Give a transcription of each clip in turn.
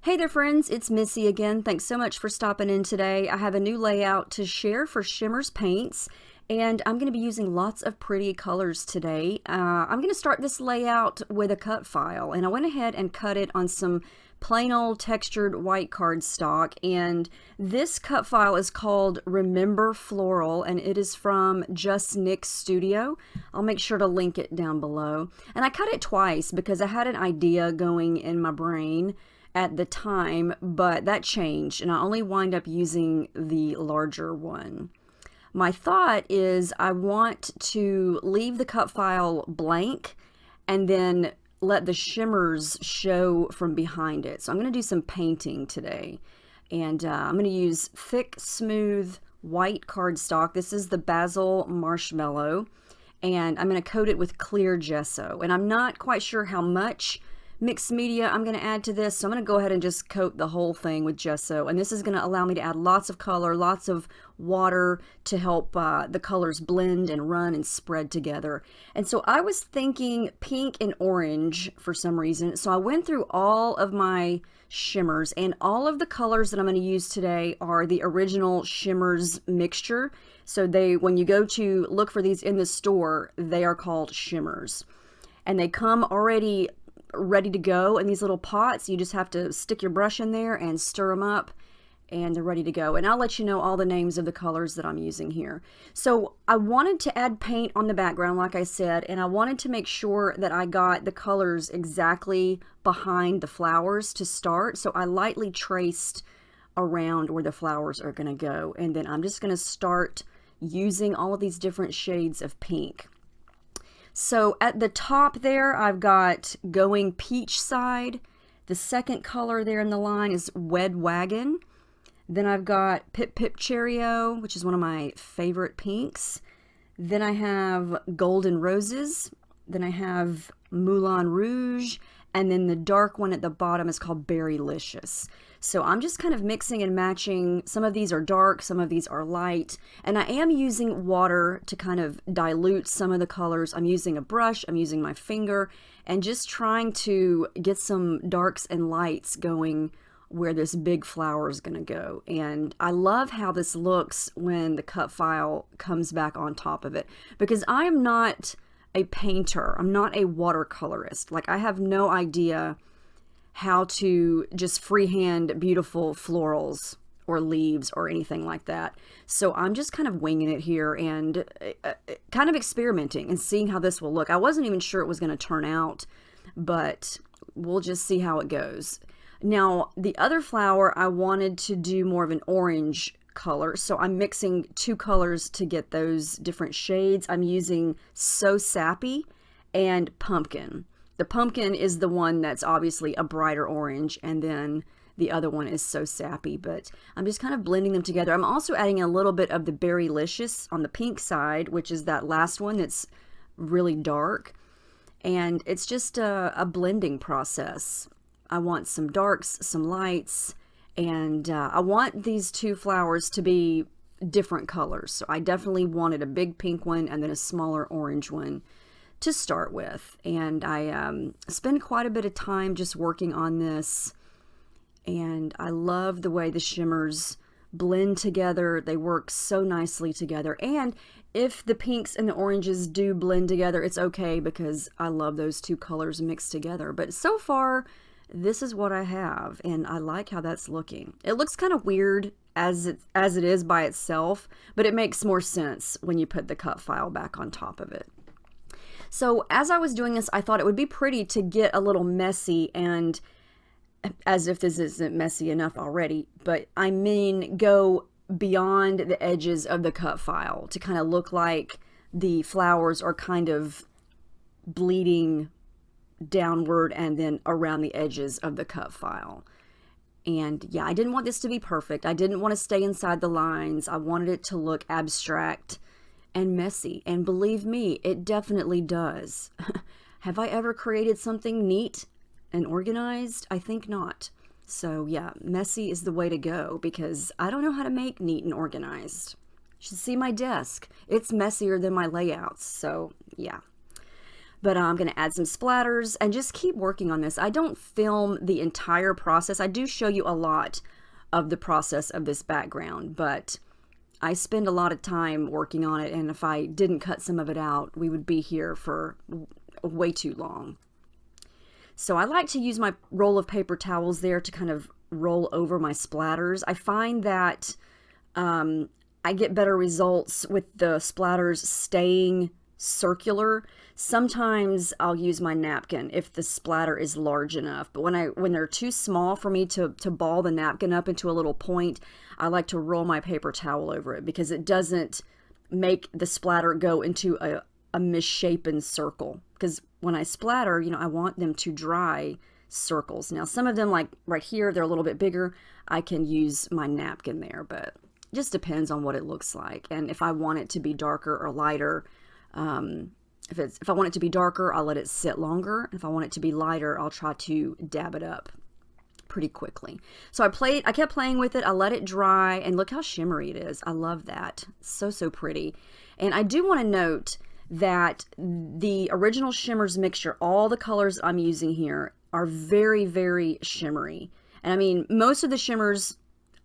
Hey there friends, it's Missy again. Thanks so much for stopping in today. I have a new layout to share for Shimmerz paints, and I'm going to be using lots of pretty colors today. I'm going to start this layout with a cut file, and I went ahead and cut it on some plain old textured white cardstock, and this cut file is called Remember Floral, and it is from Just Nick's Studio. I'll make sure to link it down below. And I cut it twice because I had an idea going in my brain at the time, but that changed and I only wind up using the larger one. My thought is I want to leave the cut file blank and then let the shimmers show from behind it. So I'm going to do some painting today, and I'm going to use thick, smooth white cardstock. This is the Basil Marshmallow, and I'm going to coat it with clear gesso, and I'm not quite sure how much mixed media I'm going to add to this, so I'm going to go ahead and just coat the whole thing with gesso, and this is going to allow me to add lots of color, lots of water to help the colors blend and run and spread together. And so I was thinking pink and orange for some reason, so I went through all of my shimmers, and all of the colors that I'm going to use today are the original Shimmerz mixture. So when you go to look for these in the store, they are called Shimmers, and they come already ready to go in these little pots. You just have to stick your brush in there and stir them up, and they're ready to go. And I'll let you know all the names of the colors that I'm using here. So I wanted to add paint on the background, like I said, and I wanted to make sure that I got the colors exactly behind the flowers to start. So I lightly traced around where the flowers are going to go, and then I'm just going to start using all of these different shades of pink. So at the top there, I've got Going Peach Side. The second color there in the line is Wed Wagon. Then I've got Pip Pip Cherry-O, which is one of my favorite pinks. Then I have Golden Roses. Then I have Moulin Rouge. And then the dark one at the bottom is called Berrylicious. So I'm just kind of mixing and matching. Some of these are dark, some of these are light. And I am using water to kind of dilute some of the colors. I'm using a brush, I'm using my finger, and just trying to get some darks and lights going where this big flower is going to go. And I love how this looks when the cut file comes back on top of it, because I am not a painter. I'm not a watercolorist. Like, I have no idea how to just freehand beautiful florals or leaves or anything like that. So I'm just kind of winging it here and kind of experimenting and seeing how this will look. I wasn't even sure it was going to turn out, but we'll just see how it goes. Now, the other flower, I wanted to do more of an orange color, so I'm mixing two colors to get those different shades. I'm using So Sappy and Pumpkin. The pumpkin is the one that's obviously a brighter orange, and then the other one is So Sappy, but I'm just kind of blending them together. I'm also adding a little bit of the Berrylicious on the pink side, which is that last one that's really dark, and it's just a blending process. I want some darks, some lights, and I want these two flowers to be different colors. So I definitely wanted a big pink one and then a smaller orange one to start with. And I spend quite a bit of time just working on this, and I love the way the shimmers blend together. They work so nicely together, and if the pinks and the oranges do blend together, it's okay, because I love those two colors mixed together. But so far, this is what I have, and I like how that's looking. It looks kind of weird as it is by itself, but it makes more sense when you put the cut file back on top of it. So as I was doing this, I thought it would be pretty to get a little messy, and as if this isn't messy enough already, but I mean go beyond the edges of the cut file to kind of look like the flowers are kind of bleeding downward and then around the edges of the cut file. And yeah, I didn't want this to be perfect. I didn't want to stay inside the lines. I wanted it to look abstract and messy, and believe me, it definitely does. Have I ever created something neat and organized? I think not. So yeah, messy is the way to go, because I don't know how to make neat and organized. You should see my desk. It's messier than my layouts, so yeah. But I'm going to add some splatters and just keep working on this. I don't film the entire process. I do show you a lot of the process of this background, but I spend a lot of time working on it, and if I didn't cut some of it out, we would be here for way too long. So I like to use my roll of paper towels there to kind of roll over my splatters. I find that I get better results with the splatters staying circular. Sometimes I'll use my napkin if the splatter is large enough, but when they're too small for me to ball the napkin up into a little point, I like to roll my paper towel over it because it doesn't make the splatter go into a misshapen circle. Because when I splatter, you know, I want them to dry circles. Now some of them, like right here, they're a little bit bigger. I can use my napkin there, but it just depends on what it looks like and if I want it to be darker or lighter. If I want it to be darker, I'll let it sit longer. If I want it to be lighter, I'll try to dab it up pretty quickly. So I kept playing with it. I let it dry, and look how shimmery it is. I love that. So, so pretty. And I do want to note that the original Shimmerz mixture, all the colors I'm using here are very, very shimmery. And I mean, most of the Shimmers,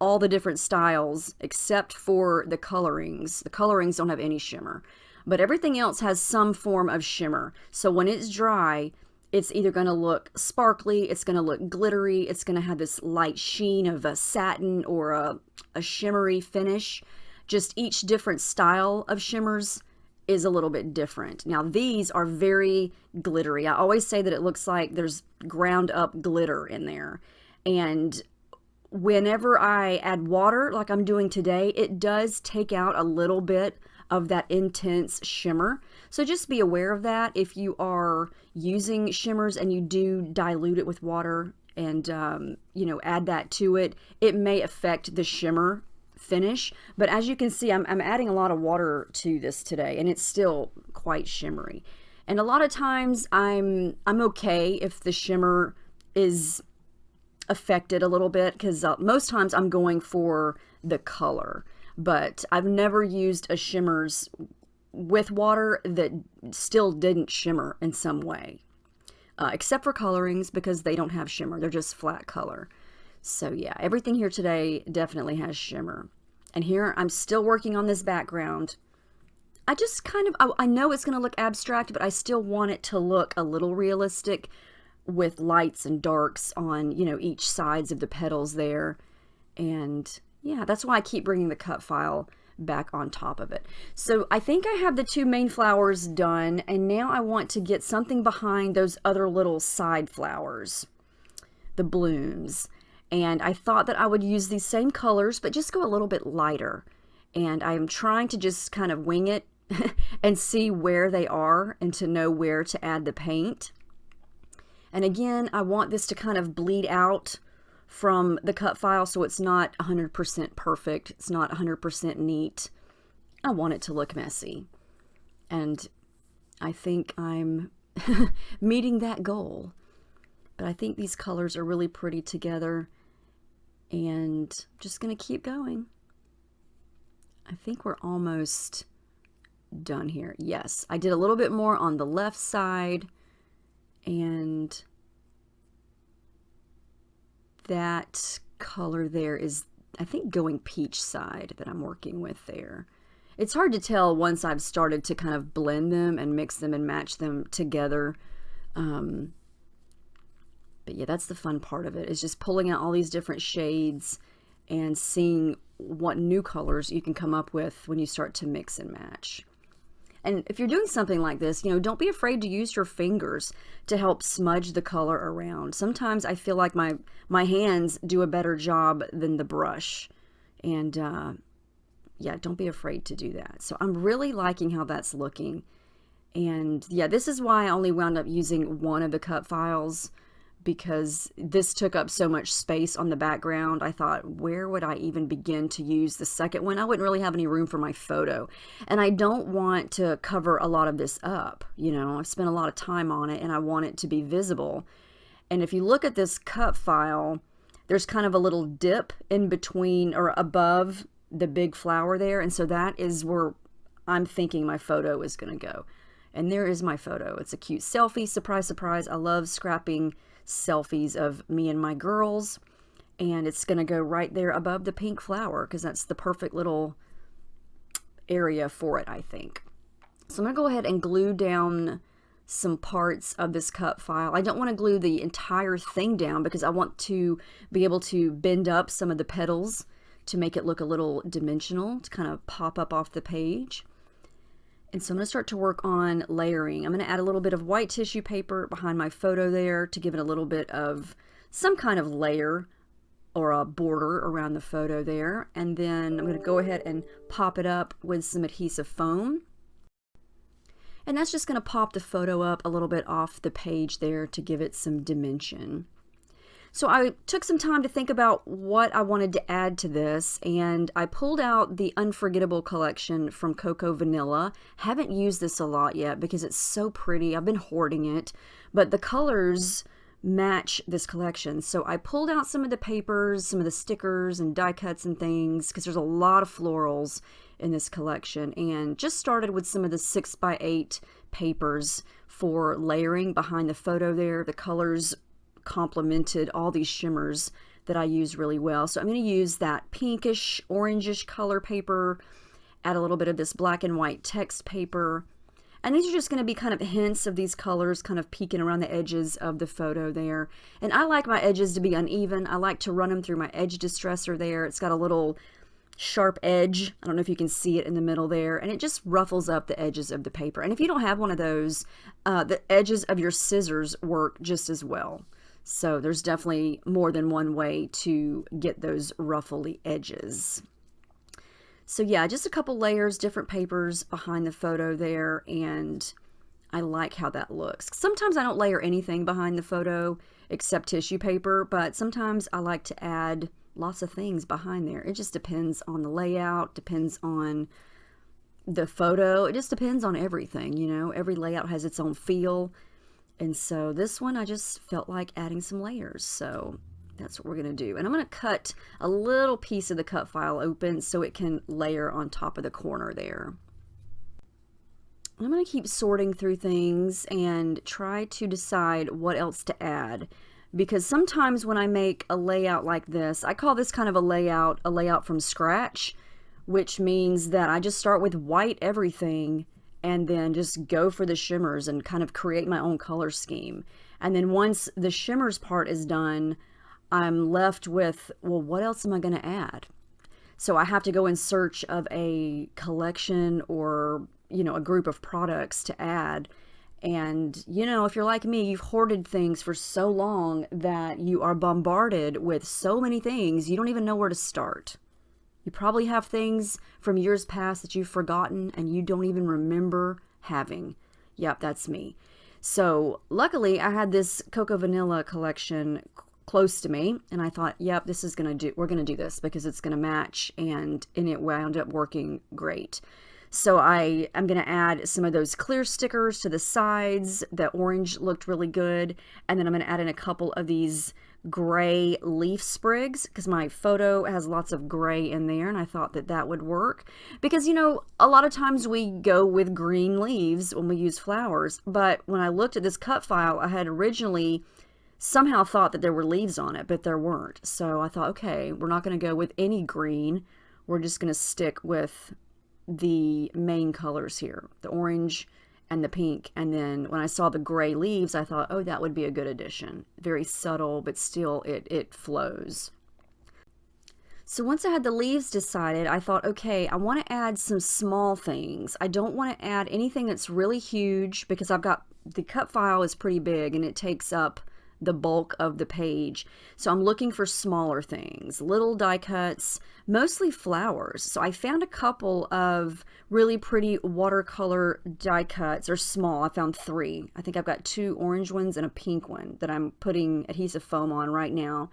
all the different styles, except for the Coloringz. The Coloringz don't have any shimmer. But everything else has some form of shimmer. So when it's dry, it's either going to look sparkly, it's going to look glittery, it's going to have this light sheen of a satin or a shimmery finish. Just each different style of Shimmers is a little bit different. Now these are very glittery. I always say that it looks like there's ground up glitter in there. And whenever I add water like I'm doing today, it does take out a little bit of that intense shimmer. So just be aware of that. If you are using Shimmers and you do dilute it with water and you know, add that to it, it may affect the shimmer finish. But as you can see, I'm adding a lot of water to this today, and it's still quite shimmery. And a lot of times I'm okay if the shimmer is affected a little bit, because most times I'm going for the color. But I've never used a Shimmers with water that still didn't shimmer in some way. Except for Coloringz, because they don't have shimmer. They're just flat color. So yeah, everything here today definitely has shimmer. And here I'm still working on this background. I just kind of, I know it's going to look abstract, but I still want it to look a little realistic with lights and darks on, you know, each sides of the petals there. And yeah, that's why I keep bringing the cut file back on top of it. So I think I have the two main flowers done, and now I want to get something behind those other little side flowers, the blooms. And I thought that I would use these same colors, but just go a little bit lighter. And I'm trying to just kind of wing it and see where they are and to know where to add the paint. And again, I want this to kind of bleed out from the cut file, so it's not 100% perfect. It's not 100% neat. I want it to look messy. And I think I'm meeting that goal. But I think these colors are really pretty together, and just going to keep going. I think we're almost done here. Yes, I did a little bit more on the left side, and that color there is, I think, going peach side that I'm working with there. It's hard to tell once I've started to kind of blend them and mix them and match them together. But yeah, that's the fun part of it, is just pulling out all these different shades and seeing what new colors you can come up with when you start to mix and match. And if you're doing something like this, you know, don't be afraid to use your fingers to help smudge the color around. Sometimes I feel like my hands do a better job than the brush. And yeah, don't be afraid to do that. So I'm really liking how that's looking. And yeah, this is why I only wound up using one of the cut files, because this took up so much space on the background. I thought, where would I even begin to use the second one? I wouldn't really have any room for my photo. And I don't want to cover a lot of this up. You know, I've spent a lot of time on it and I want it to be visible. And if you look at this cut file, there's kind of a little dip in between or above the big flower there. And so that is where I'm thinking my photo is going to go. And there is my photo. It's a cute selfie. Surprise, surprise. I love scrapping selfies of me and my girls. And it's going to go right there above the pink flower because that's the perfect little area for it, I think. So I'm going to go ahead and glue down some parts of this cut file. I don't want to glue the entire thing down because I want to be able to bend up some of the petals to make it look a little dimensional, to kind of pop up off the page. And so I'm going to start to work on layering. I'm going to add a little bit of white tissue paper behind my photo there to give it a little bit of some kind of layer or a border around the photo there. And then I'm going to go ahead and pop it up with some adhesive foam. And that's just going to pop the photo up a little bit off the page there to give it some dimension. So I took some time to think about what I wanted to add to this, and I pulled out the Unforgettable collection from Cocoa Vanilla. Haven't used this a lot yet because it's so pretty. I've been hoarding it, but the colors match this collection. So I pulled out some of the papers, some of the stickers and die cuts and things, because there's a lot of florals in this collection, and just started with some of the 6x8 papers for layering behind the photo there. The colors complemented all these shimmers that I use really well. So I'm going to use that pinkish, orangish color paper, add a little bit of this black and white text paper. And these are just going to be kind of hints of these colors kind of peeking around the edges of the photo there. And I like my edges to be uneven. I like to run them through my edge distressor there. It's got a little sharp edge. I don't know if you can see it in the middle there. And it just ruffles up the edges of the paper. And if you don't have one of those, the edges of your scissors work just as well. So there's definitely more than one way to get those ruffly edges. So yeah, just a couple layers, different papers behind the photo there, and I like how that looks. Sometimes I don't layer anything behind the photo except tissue paper, but sometimes I like to add lots of things behind there. It just depends on the layout, depends on the photo. It just depends on everything, you know. Every layout has its own feel. And so this one, I just felt like adding some layers. So that's what we're going to do. And I'm going to cut a little piece of the cut file open so it can layer on top of the corner there. I'm going to keep sorting through things and try to decide what else to add. Because sometimes when I make a layout like this, I call this kind of a layout from scratch, which means that I just start with white everything and then just go for the shimmers and kind of create my own color scheme. And then once the shimmers part is done, I'm left with, well, what else am I going to add? So I have to go in search of a collection or, you know, a group of products to add. And, you know, if you're like me, you've hoarded things for so long that you are bombarded with so many things, you don't even know where to start. You probably have things from years past that you've forgotten and you don't even remember having. Yep, that's me. So luckily I had this Cocoa Vanilla collection close to me, and I thought, yep, this is we're gonna do this because it's gonna match, and it wound up working great. So I'm gonna add some of those clear stickers to the sides. The orange looked really good, and then I'm gonna add in a couple of these gray leaf sprigs because my photo has lots of gray in there, and I thought that that would work because, you know, a lot of times we go with green leaves when we use flowers, but when I looked at this cut file, I had originally somehow thought that there were leaves on it, but there weren't. So I thought, okay, we're not going to go with any green. We're just going to stick with the main colors here, the orange and the pink. And then when I saw the gray leaves, I thought, oh, that would be a good addition. Very subtle, but still it flows. So once I had the leaves decided, I thought, okay, I want to add some small things. I don't want to add anything that's really huge because the cut file is pretty big and it takes up the bulk of the page. So I'm looking for smaller things, little die cuts, mostly flowers. So I found a couple of really pretty watercolor die cuts. They're small. I found 3. I think I've got 2 orange ones and a pink one that I'm putting adhesive foam on right now.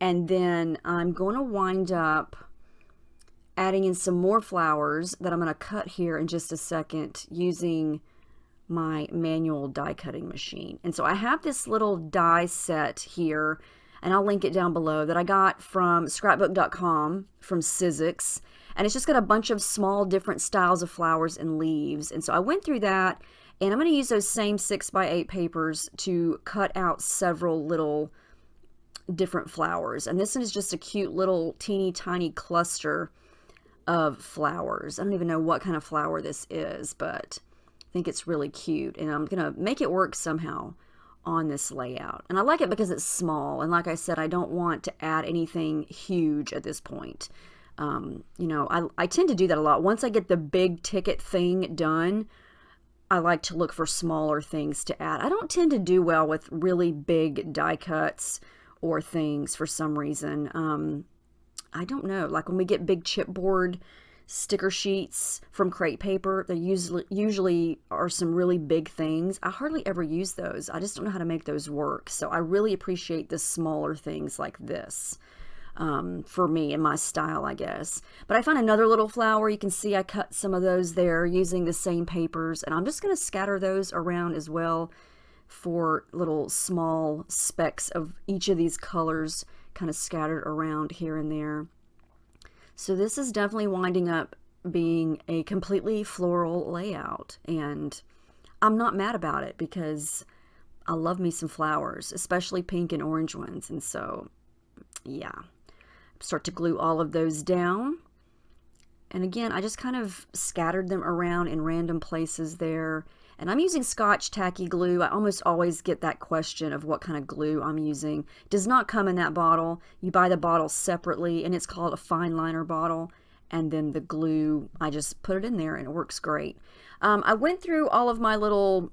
And then I'm going to wind up adding in some more flowers that I'm going to cut here in just a second using my manual die cutting machine. And so I have this little die set here, and I'll link it down below, that I got from scrapbook.com from Sizzix, and it's just got a bunch of small different styles of flowers and leaves. And so I went through that And I'm going to use those same 6x8 papers to cut out several little different flowers. And this is just a cute little teeny tiny cluster of flowers. I don't even know what kind of flower this is, but I think it's really cute. And I'm going to make it work somehow on this layout. And I like it because it's small. And like I said, I don't want to add anything huge at this point. You know, I tend to do that a lot. Once I get the big ticket thing done, I like to look for smaller things to add. I don't tend to do well with really big die cuts or things for some reason. I don't know. Like when we get big chipboard sticker sheets from Crate Paper, they usually are some really big things. I hardly ever use those. I just don't know how to make those work. So I really appreciate the smaller things like this. For me and my style, I guess. But I found another little flower. You can see I cut some of those there using the same papers, and I'm just going to scatter those around as well for little small specks of each of these colors kind of scattered around here and there. So this is definitely winding up being a completely floral layout, and I'm not mad about it because I love me some flowers, especially pink and orange ones. And so yeah, start to glue all of those down. And again, I just kind of scattered them around in random places there. And I'm using Scotch Tacky Glue. I almost always get that question of what kind of glue I'm using. It does not come in that bottle. You buy the bottle separately, and it's called a fine liner bottle. And then the glue, I just put it in there, and it works great. I went through all of my little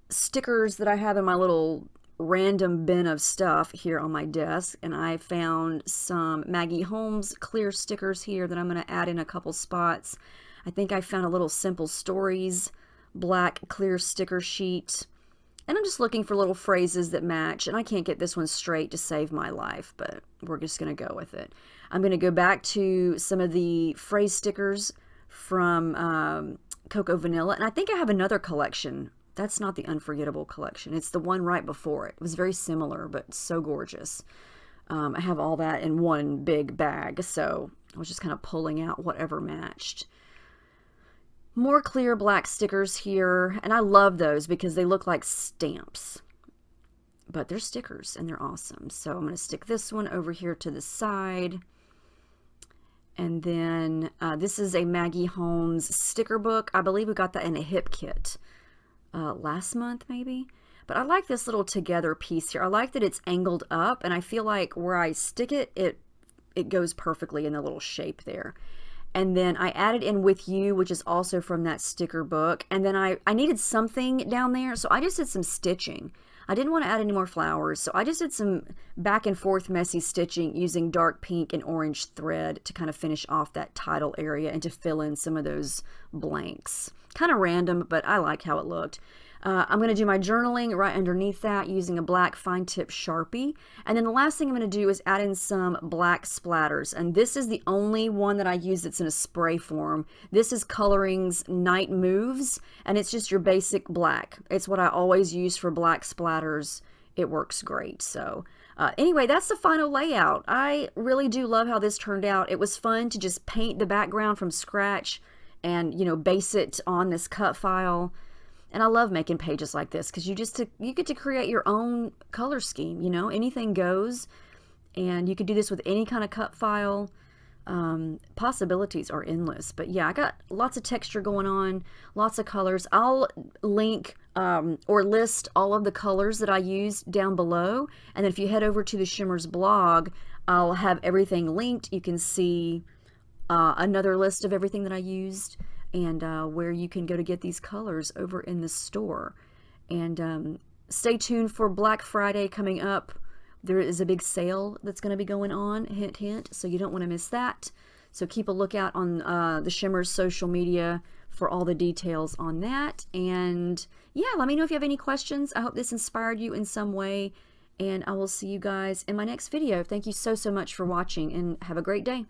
stickers that I have in my little random bin of stuff here on my desk, and I found some Maggie Holmes clear stickers here that I'm going to add in a couple spots. I think I found a little Simple Stories black clear sticker sheet, and I'm just looking for little phrases that match, and I can't get this one straight to save my life, but we're just going to go with it. I'm going to go back to some of the phrase stickers from Cocoa Vanilla, and I think I have another collection. That's not the Unforgettable collection. It's the one right before it. It was very similar, but so gorgeous. I have all that in one big bag, so I was just kind of pulling out whatever matched. More clear black stickers here, and I love those because they look like stamps. But they're stickers, and they're awesome. So I'm going to stick this one over here to the side. And then this is a Maggie Holmes sticker book. I believe we got that in a hip kit last month, maybe. But I like this little together piece here. I like that it's angled up, and I feel like where I stick it, it goes perfectly in the little shape there. And then I added in With You, which is also from that sticker book. And then I needed something down there, so I just did some stitching. I didn't want to add any more flowers, so I just did some back and forth messy stitching using dark pink and orange thread to kind of finish off that title area and to fill in some of those blanks. Kind of random, but I like how it looked. I'm going to do my journaling right underneath that using a black fine tip Sharpie. And then the last thing I'm going to do is add in some black splatters. And this is the only one that I use that's in a spray form. This is Coloringz Night Moves, and it's just your basic black. It's what I always use for black splatters. It works great. So anyway, that's the final layout. I really do love how this turned out. It was fun to just paint the background from scratch and, you know, base it on this cut file. And I love making pages like this because you get to create your own color scheme, you know, anything goes. And you could do this with any kind of cut file. Possibilities are endless. But yeah, I got lots of texture going on, lots of colors. I'll link or list all of the colors that I used down below. And then if you head over to the Shimmerz blog, I'll have everything linked. You can see another list of everything that I used, and where you can go to get these colors over in the store. And stay tuned for Black Friday coming up. There is a big sale that's going to be going on, hint, hint, so you don't want to miss that. So keep a lookout on the Shimmerz social media for all the details on that. And yeah, let me know if you have any questions. I hope this inspired you in some way, and I will see you guys in my next video. Thank you so much for watching, and have a great day.